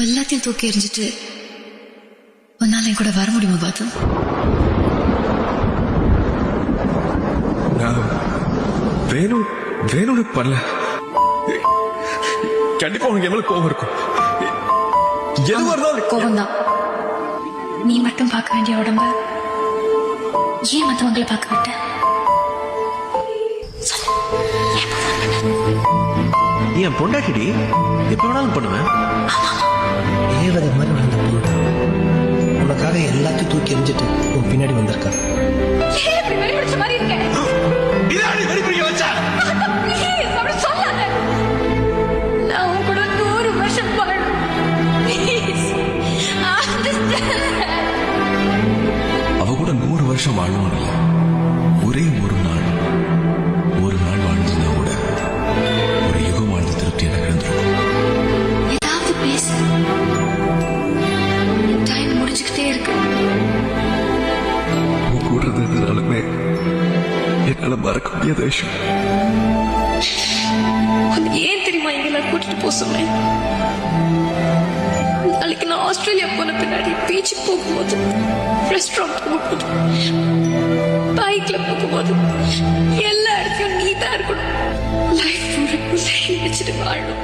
எல்லாத்தையும் தூக்கி எறிஞ்சிட்டு உன்னால என் கூட வர முடியுமா பாத்து? நான் வேணும்னு பண்ணல. கண்டிப்பா உனக்கு எவ்வளவு கோபம் இருக்கும். எதுவா இருந்தாலும் கோபம் தான். நீ மட்டும் பார்க்க வேண்டிய உடம்பு ஏன் மற்றவங்களை பார்க்க விட்ட? என் பொண்டாட்டிடி எப்ப வேணாலும் பண்ணுவேன். ஏவதை மாதிரி வளர்ந்த பொண்ணு உனக்காக எல்லாத்தையும் தூக்கி எறிஞ்சிட்டு உன் பின்னாடி வந்திருக்கா. அவ கூட 100 வருஷம் வாழணும் இல்ல, ஒரே ஒரு நாள் வாழ்ந்ததுனா கூட ஒரு யுகம் வாழ்ந்த திருப்தி எனக்கு இருந்திருக்கும். ஏதாவது பேசு. டைம் முடிச்சுக்கிட்டே இருக்கு. உன் கூட இருந்ததுனாலுமே என்னால மறக்க முடியாத விஷயம். ஏன் தெரியுமா இங்கெல்லாம் கூட்டிட்டு போக சொன்னேன்? நாளைக்கு நான் ஆஸ்திரேலியா போன பின்னாடி பீச்சுக்கு போகும்போது, ரெஸ்டாரண்ட் போகும்போது, பைக்ல போகும்போது எல்லா இடத்தையும் நீ தான் இருக்கணும். லைஃப் நினைச்சிட்டு வாழணும்.